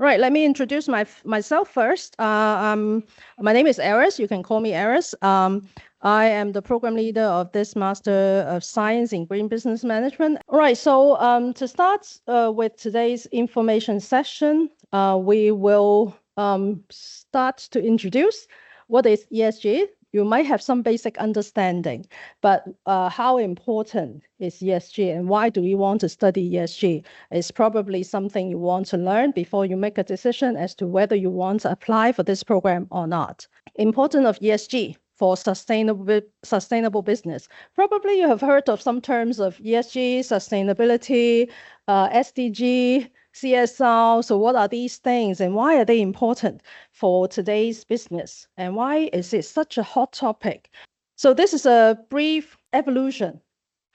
Right, let me introduce myself first. My name is Aris. You can call me Aris. I am the program leader of this Master of Science in Green Business Management. All right, so to start with today's information session, we will start to introduce what is ESG. You might have some basic understanding, but how important is ESG and why do we want to study ESG is probably something you want to learn before you make a decision as to whether you want to apply for this program or not. Importance of ESG for sustainable business. Probably you have heard of some terms of ESG, sustainability, SDG, CSR. So what are these things and why are they important for today's business? And why is it such a hot topic? So this is a brief evolution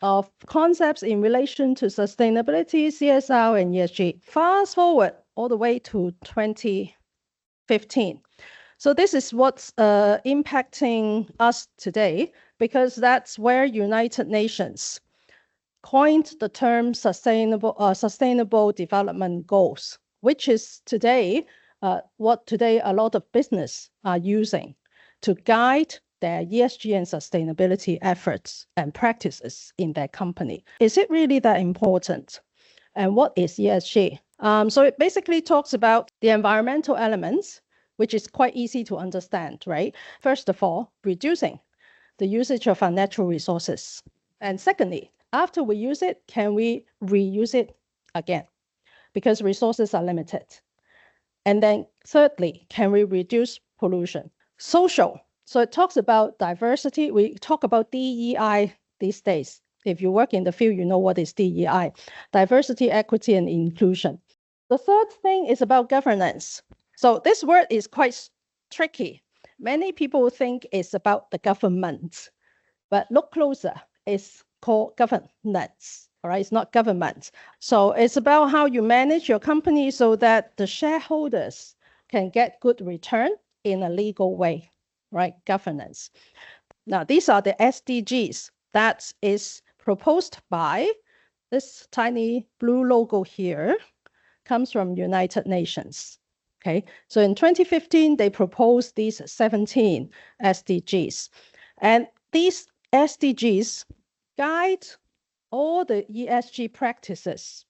of concepts in relation to sustainability, CSR, and ESG. Fast forward all the way to 2015. So this is what's impacting us today, because that's where United Nations coined the term sustainable development goals, which is today what today a lot of business are using to guide their ESG and sustainability efforts and practices in their company. Is it really that important? And what is ESG? So it basically talks about the environmental elements, which is quite easy to understand, right? First of all, reducing the usage of our natural resources. And secondly, after we use it, can we reuse it again? Because resources are limited. And then thirdly, can we reduce pollution? Social. So it talks about diversity. We talk about DEI these days. If you work in the field, you know what is DEI. Diversity, equity, and inclusion. The third thing is about governance. So this word is quite tricky. Many people think it's about the government, but look closer, it's called governance. All right, it's not government. So it's about how you manage your company so that the shareholders can get good return in a legal way, right? Governance. Now, these are the SDGs that is proposed by this tiny blue logo here, comes from United Nations. Okay, so in 2015, they proposed these 17 SDGs. And these SDGs guide all the ESG practices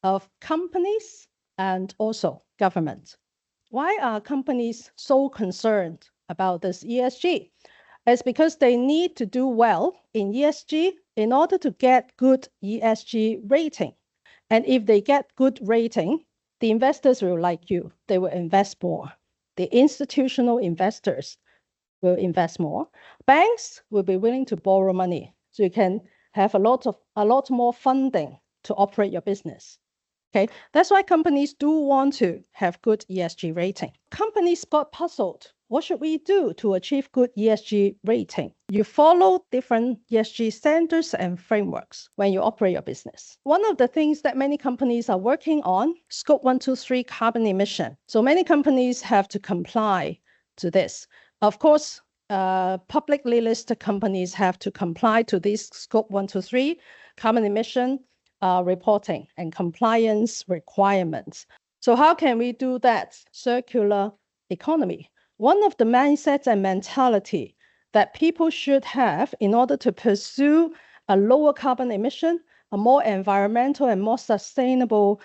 of companies and also government. Why are companies so concerned about this ESG? It's because they need to do well in ESG in order to get good ESG rating. And if they get good rating, the investors will like you. They will invest more. The institutional investors will invest more. Banks will be willing to borrow money. So you can have a lot more funding to operate your business. Okay, that's why companies do want to have good ESG rating. Companies got puzzled. What should we do to achieve good ESG rating? You follow different ESG standards and frameworks when you operate your business. One of the things that many companies are working on, scope 1, 2, 3 carbon emission. So many companies have to comply to this. Of course, publicly listed companies have to comply to these scope 1, 2, 3 carbon emission reporting and compliance requirements. So how can we do that? Circular economy. One of the mindsets and mentality that people should have in order to pursue a lower carbon emission, a more environmental and more sustainable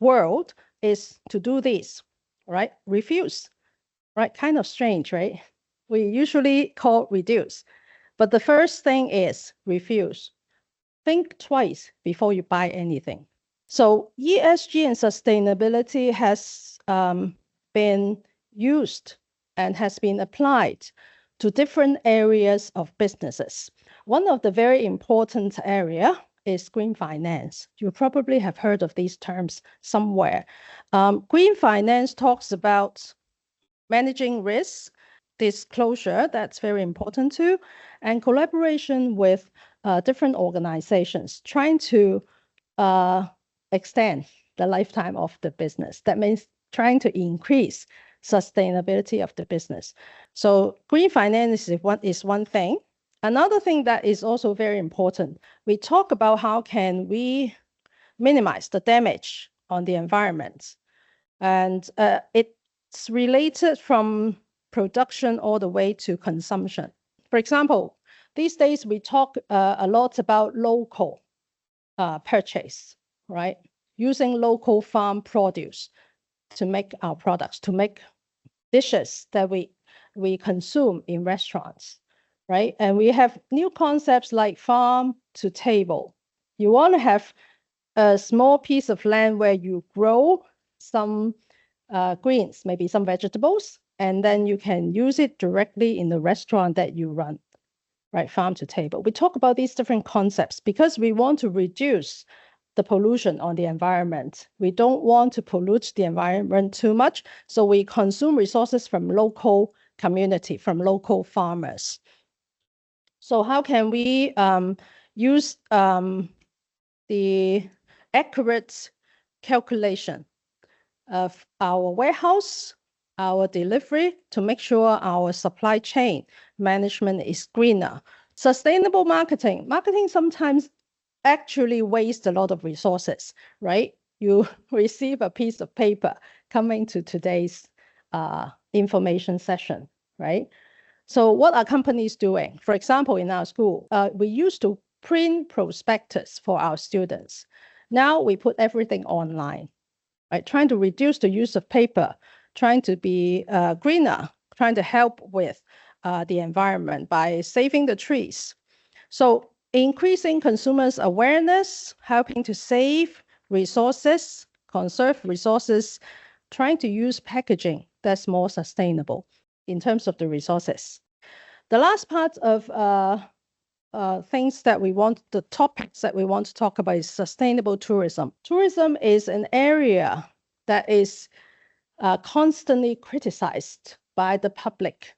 world is to do this, right? Refuse, right? Kind of strange, right? We usually call reduce. But the first thing is refuse. Think twice before you buy anything. So ESG and sustainability has been used and has been applied to different areas of businesses. One of the very important area is green finance. You probably have heard of these terms somewhere. Green finance talks about managing risk, disclosure, that's very important too, and collaboration with different organizations trying to extend the lifetime of the business. That means trying to increase sustainability of the business. So green finance is one thing. Another thing that is also very important, we talk about how can we minimize the damage on the environment. And it's related from production all the way to consumption. For example, these days we talk a lot about local purchase, right? Using local farm produce to make our products, to make dishes that we consume in restaurants, right? And we have new concepts like farm to table. You want to have a small piece of land where you grow some greens, maybe some vegetables, and then you can use it directly in the restaurant that you run, right? Farm to table. We talk about these different concepts because we want to reduce the pollution on the environment. We don't want to pollute the environment too much, so we consume resources from local community, from local farmers. So how can we use the accurate calculation of our warehouse, our delivery, to make sure our supply chain management is greener? Sustainable marketing. Marketing sometimes actually waste a lot of resources, right? You receive a piece of paper coming to today's information session, right? So what are companies doing? For example, in our school, we used to print prospectus for our students. Now we put everything online, right? Trying to reduce the use of paper, trying to be greener, trying to help with the environment by saving the trees. So increasing consumers' awareness, helping to save resources, conserve resources, trying to use packaging that's more sustainable in terms of the resources. The last part of things that we want, the topics that we want to talk about is sustainable tourism. Tourism is an area that is constantly criticized by the public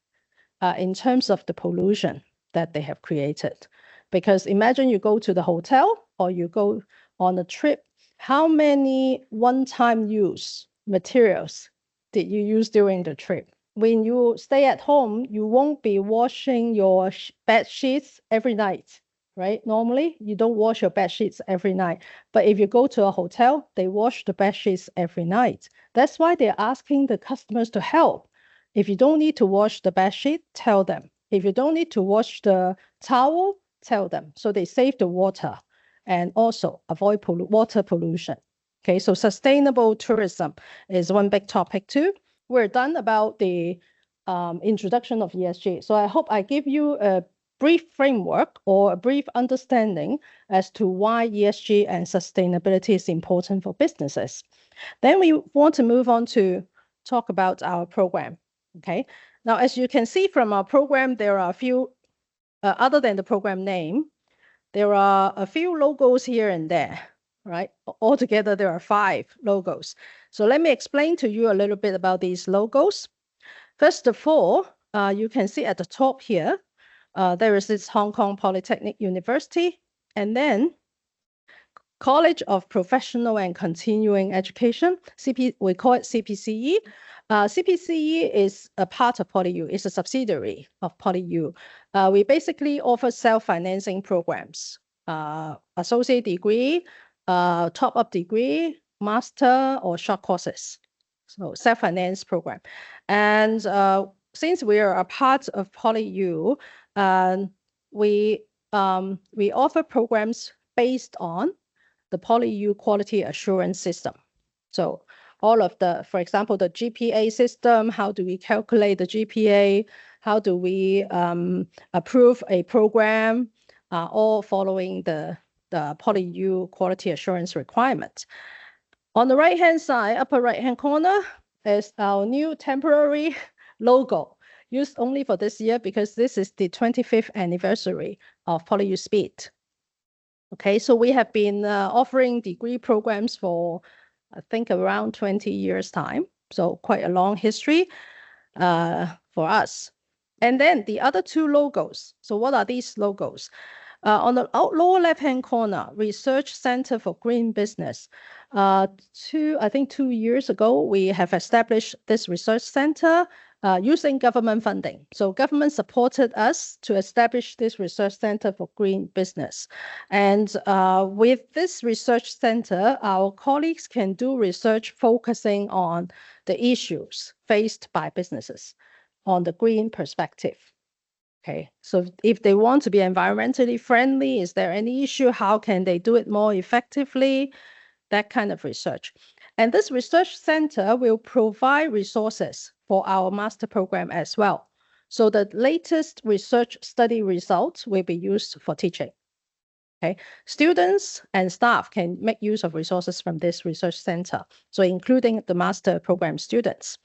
in terms of the pollution that they have created. Because imagine you go to the hotel or you go on a trip, how many one-time use materials did you use during the trip? When you stay at home, you won't be washing your bed sheets every night, right? Normally, you don't wash your bed sheets every night. But if you go to a hotel, they wash the bed sheets every night. That's why they're asking the customers to help. If you don't need to wash the bed sheet, tell them. If you don't need to wash the towel, tell them. So they save the water and also avoid water pollution. Okay, so sustainable tourism is one big topic too. We're done about the introduction of ESG. So I hope I give you a brief framework or a brief understanding as to why ESG and sustainability is important for businesses. Then we want to move on to talk about our program. Okay, now as you can see from our program, there are a few, other than the program name, there are a few logos here and there, right? Altogether, there are 5 logos. So let me explain to you a little bit about these logos. First of all, you can see at the top here, there is this Hong Kong Polytechnic University, and then College of Professional and Continuing Education, we call it CPCE. CPCE is a part of PolyU, it's a subsidiary of PolyU. We basically offer self-financing programs, associate degree, top-up degree, master, or short courses. So self-finance program. And since we are a part of PolyU, we offer programs based on the PolyU quality assurance system. So all of the, for example, the GPA system, how do we calculate the GPA? How do we approve a program? All following the PolyU quality assurance requirement. On the right-hand side, upper right-hand corner, is our new temporary logo, used only for this year because this is the 25th anniversary of PolyU Speed. Okay, so we have been offering degree programs for, I think, around 20 years' time. So quite a long history for us. And then the other 2 logos. So what are these logos? On the lower left-hand corner, Research Center for Green Business. I think 2 years ago, we have established this research center using government funding. So government supported us to establish this research center for green business. And with this research center, our colleagues can do research focusing on the issues faced by businesses on the green perspective. Okay, so if they want to be environmentally friendly, is there any issue? How can they do it more effectively? That kind of research. And this research center will provide resources for our master program as well. So the latest research study results will be used for teaching. Okay, students and staff can make use of resources from this research center, so including the master program students.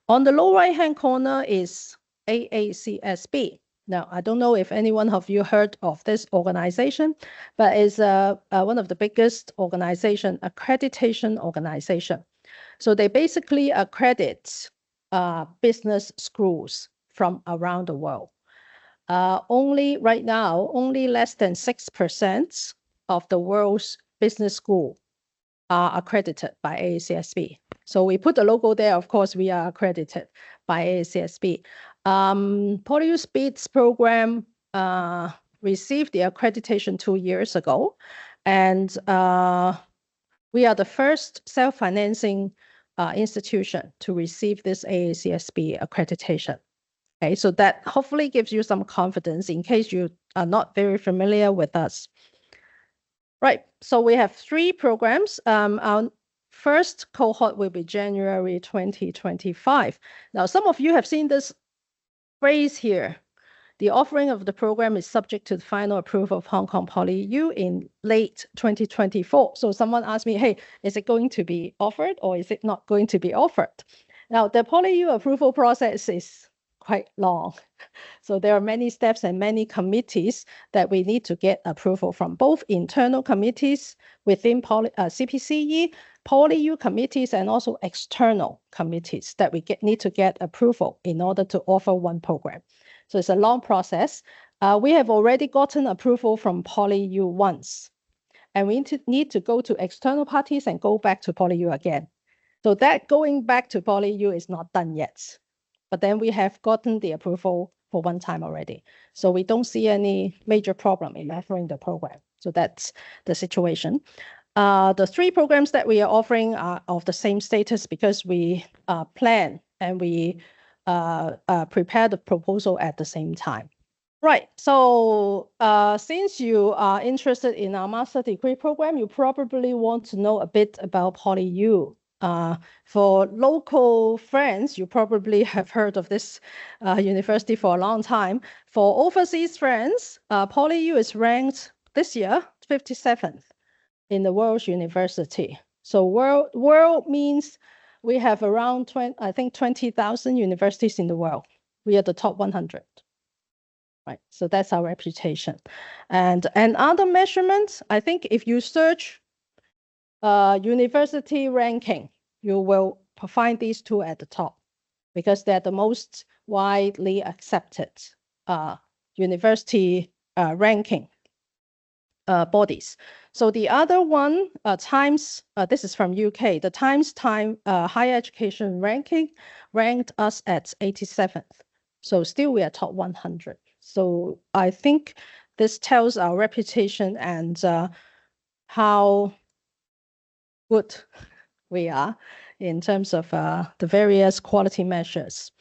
On the lower right-hand corner is AACSB. Now, I don't know if any one of you heard of this organization, but it's one of the biggest accreditation organization. So they basically accredit business schools from around the world. Right now, only less than 6% of the world's business school are accredited by AACSB. So we put the logo there. Of course, we are accredited by AACSB. PolyU SPEEDS program received the accreditation 2 years ago. And we are the first self-financing institution to receive this AACSB accreditation. Okay, so that hopefully gives you some confidence in case you are not very familiar with us. Right, so we have 3 programs. Our first cohort will be January 2025. Now, some of you have seen this phrase here. The offering of the program is subject to the final approval of Hong Kong PolyU in late 2024. So someone asked me, hey, is it going to be offered or is it not going to be offered? Now, the PolyU approval process is quite long. So there are many steps and many committees that we need to get approval from, both internal committees within CPCE, PolyU committees, and also external committees that we need to get approval in order to offer one program. So it's a long process. We have already gotten approval from PolyU once, and we need to go to external parties and go back to PolyU again. So that going back to PolyU is not done yet. But then we have gotten the approval for one time already. So we don't see any major problem in offering the program. So that's the situation. The 3 programs that we are offering are of the same status because we plan and we prepare the proposal at the same time. Right, so since you are interested in our master degree program, you probably want to know a bit about PolyU. For local friends, you probably have heard of this university for a long time. For overseas friends, PolyU is ranked this year 57th in the world's university. So world means we have around 20,000 universities in the world. We are the top 100. Right, so that's our reputation. And other measurements, I think if you search university ranking, you will find these 2 at the top because they're the most widely accepted university ranking bodies. So the other one, Times, this is from UK, the Times Higher Education ranking ranked us at 87th. So still we are top 100. So I think this tells our reputation and how good we are in terms of the various quality measures.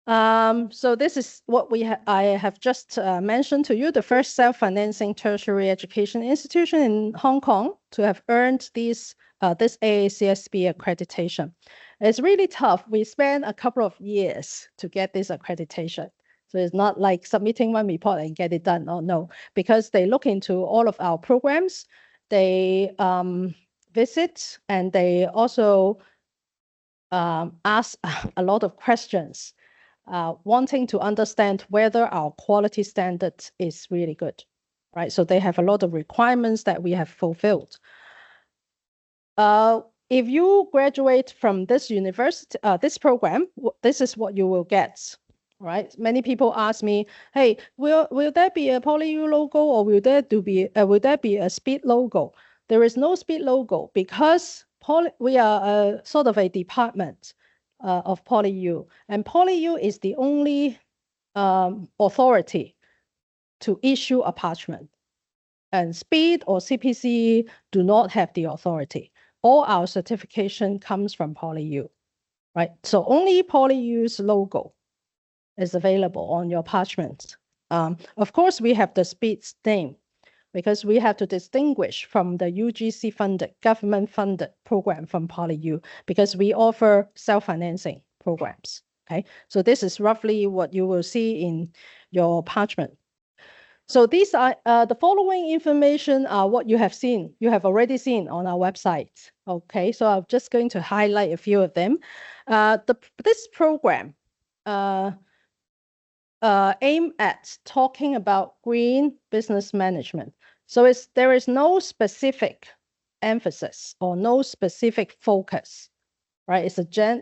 So this is what I have just mentioned to you, the first self-financing tertiary education institution in Hong Kong to have earned this AACSB accreditation. It's really tough. We spent a couple of years to get this accreditation. So it's not like submitting one report and get it done. Oh, no, because they look into all of our programs. They visit and they also ask a lot of questions, wanting to understand whether our quality standard is really good, right? So they have a lot of requirements that we have fulfilled. If you graduate from this university, this program, this is what you will get. Right. Many people ask me, hey, will there be a PolyU logo or will there be a SPEED logo? There is no SPEED logo because we are sort of a department. of PolyU. And PolyU is the only authority to issue a parchment. And SPEED or CPC do not have the authority. All our certification comes from PolyU, right? So only PolyU's logo is available on your parchment. Of course, we have the SPEED's name because we have to distinguish from the UGC-funded, government-funded program from PolyU because we offer self-financing programs, okay? So this is roughly what you will see in your parchment. So these are the following information are what you have seen, you have already seen on our website, okay? So I'm just going to highlight a few of them. This program aim at talking about green business management. So there is no specific emphasis or no specific focus, right?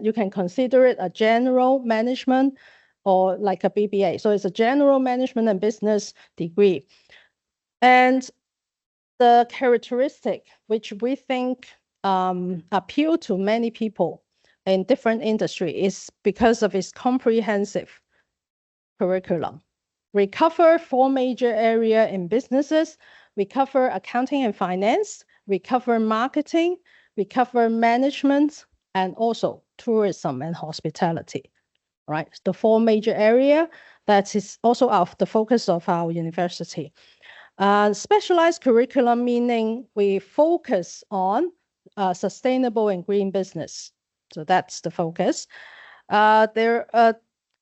You can consider it a general management or like a BBA. So it's a general management and business degree. And the characteristic which we think appeal to many people in different industry is because of its comprehensive curriculum. We cover 4 major areas in businesses. We cover accounting and finance. We cover marketing. We cover management and also tourism and hospitality, right? The 4 major areas that is also the focus of our university. Specialized curriculum meaning we focus on sustainable and green business. So that's the focus.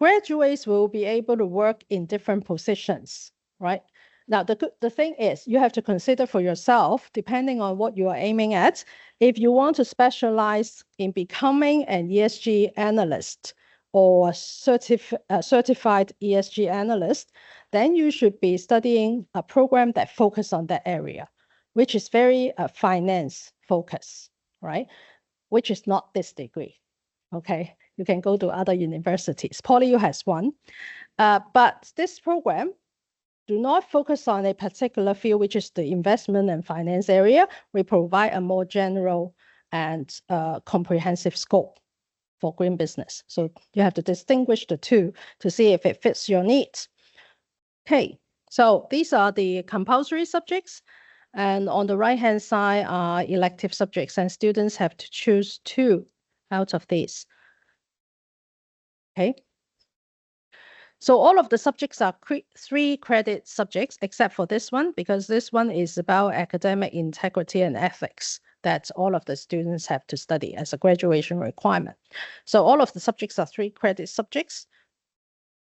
Graduates will be able to work in different positions, right? Now, the thing is, you have to consider for yourself, depending on what you are aiming at, if you want to specialize in becoming an ESG analyst or certified ESG analyst, then you should be studying a program that focuses on that area, which is very finance focused, right? Which is not this degree, okay? You can go to other universities. PolyU has one, but this program do not focus on a particular field, which is the investment and finance area. We provide a more general and comprehensive scope for green business. So you have to distinguish the two to see if it fits your needs. Okay, so these are the compulsory subjects. And on the right-hand side are elective subjects, and students have to choose 2 out of these. Okay. So all of the subjects are 3 credit subjects, except for this one, because this one is about academic integrity and ethics that all of the students have to study as a graduation requirement. So all of the subjects are 3 credit subjects.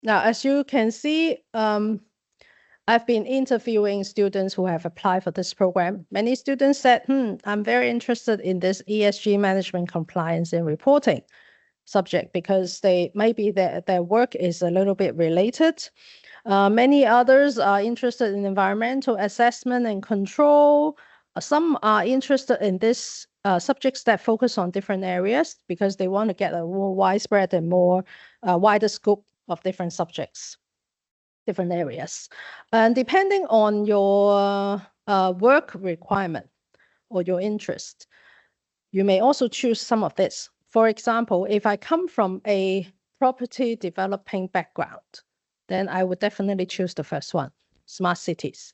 Now, as you can see, I've been interviewing students who have applied for this program. Many students said, I'm very interested in this ESG management, compliance, and reporting subject because maybe their work is a little bit related. Many others are interested in environmental assessment and control. Some are interested in this subjects that focus on different areas because they want to get a more widespread and more wider scope of different subjects, different areas. And depending on your work requirement or your interest, you may also choose some of this. For example, if I come from a property developing background, then I would definitely choose the first one, smart cities.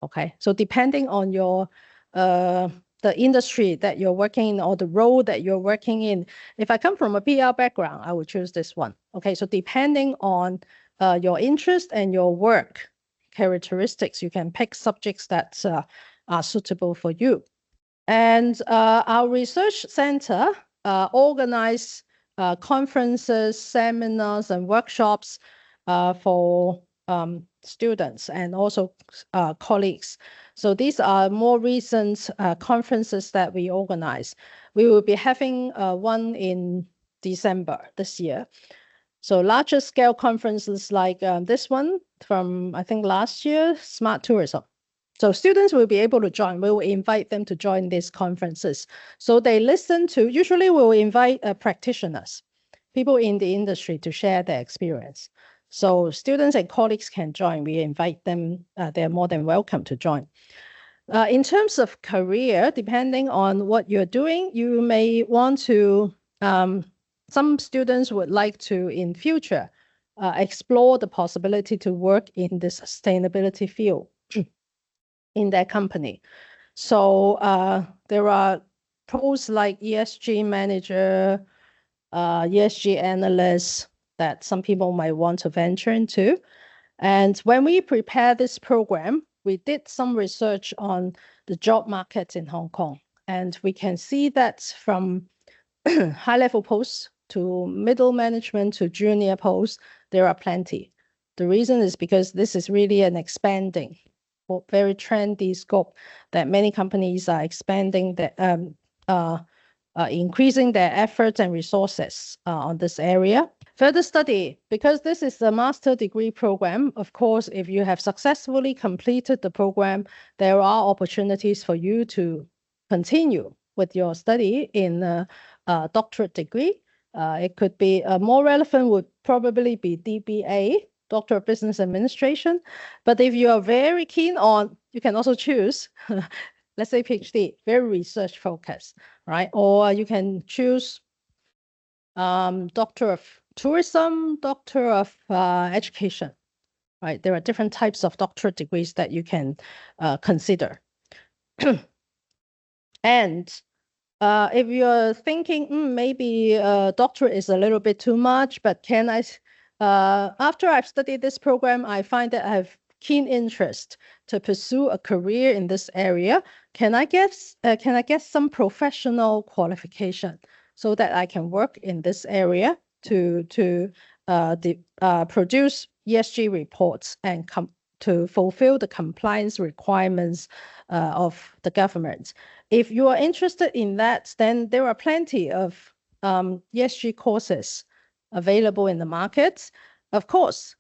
Okay, so depending on your the industry that you're working in or the role that you're working in, if I come from a PR background, I would choose this one. Okay, so depending on your interest and your work characteristics, you can pick subjects that are suitable for you. And our research center organize conferences, seminars, and workshops for students and also colleagues. So these are more recent conferences that we organize. We will be having one in December this year. So larger scale conferences like this one from, I think, last year, Smart Tourism. So students will be able to join. We will invite them to join these conferences. So they listen to, usually we will invite practitioners, people in the industry to share their experience. So students and colleagues can join. We invite them. They're more than welcome to join. In terms of career, depending on what you're doing, you may want to some students would like to, in future, explore the possibility to work in the sustainability field in their company. So there are posts like ESG manager, ESG analyst that some people might want to venture into. And when we prepare this program, we did some research on the job market in Hong Kong. And we can see that from high-level posts to middle management to junior posts, there are plenty. The reason is because this is really an expanding or very trendy scope that many companies are expanding, increasing their efforts and resources on this area. Further study, because this is a master degree program, of course, if you have successfully completed the program, there are opportunities for you to continue with your study in a doctorate degree. It could be more relevant would probably be DBA, Doctor of Business Administration. But if you are very keen on, you can also choose, let's say PhD, very research focused, right? Or you can choose Doctor of Tourism, Doctor of Education, right? There are different types of doctorate degrees that you can consider. And if you're thinking, maybe doctorate is a little bit too much, but can I, after I've studied this program, I find that I have keen interest to pursue a career in this area. Can I get some professional qualification so that I can work in this area to produce ESG reports and to fulfill the compliance requirements of the government? If you are interested in that, then there are plenty of ESG courses available in the market. Of course,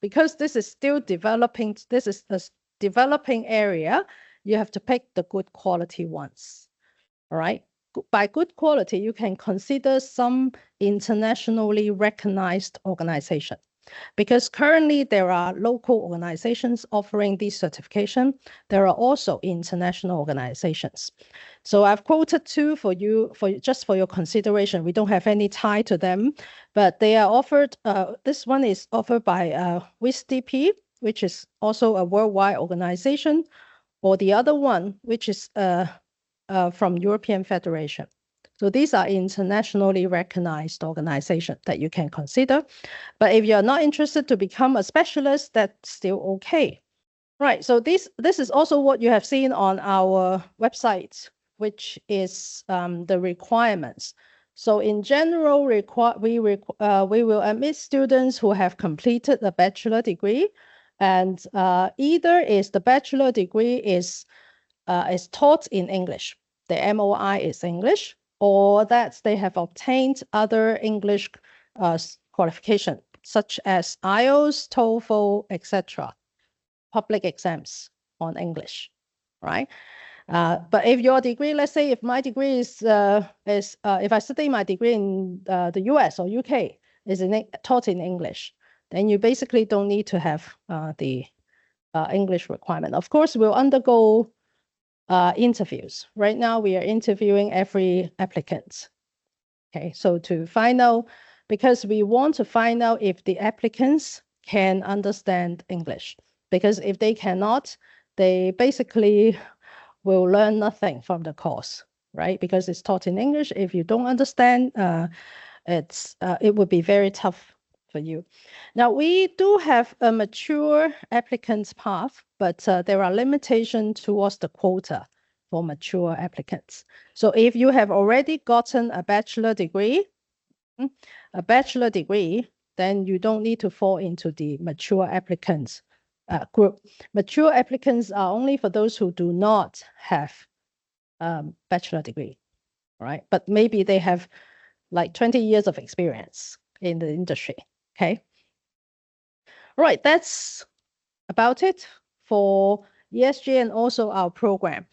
because this is still developing, this is a developing area, you have to pick the good quality ones, all right? By good quality, you can consider some internationally recognized organization, because currently there are local organizations offering this certification. There are also international organizations. So I've quoted two for you, just for your consideration. We don't have any tie to them, but they are offered. This one is offered by WISDP, which is also a worldwide organization, or the other one, which is from European Federation. So these are internationally recognized organizations that you can consider. But if you're not interested to become a specialist, that's still okay. Right, so this is also what you have seen on our website, which is the requirements. So in general, we will admit students who have completed a bachelor degree, and either is the bachelor degree is taught in English, the MOI is English, or that they have obtained other English qualification, such as IELTS, TOEFL, etc., public exams on English, right? But if your degree, let's say if my degree is if I study my degree in the US or UK, is taught in English, then you basically don't need to have the English requirement. Of course, we'll undergo interviews. Right now, we are interviewing every applicant. Okay, so to find out, because we want to find out if the applicants can understand English. Because if they cannot, they basically will learn nothing from the course, right? Because it's taught in English. If you don't understand, it would be very tough for you. Now, we do have a mature applicants path, but there are limitations towards the quota for mature applicants. So if you have already gotten a bachelor degree, then you don't need to fall into the mature applicants group. Mature applicants are only for those who do not have bachelor degree, right? But maybe they have like 20 years of experience in the industry, okay? All right, that's about it for ESG and also our program.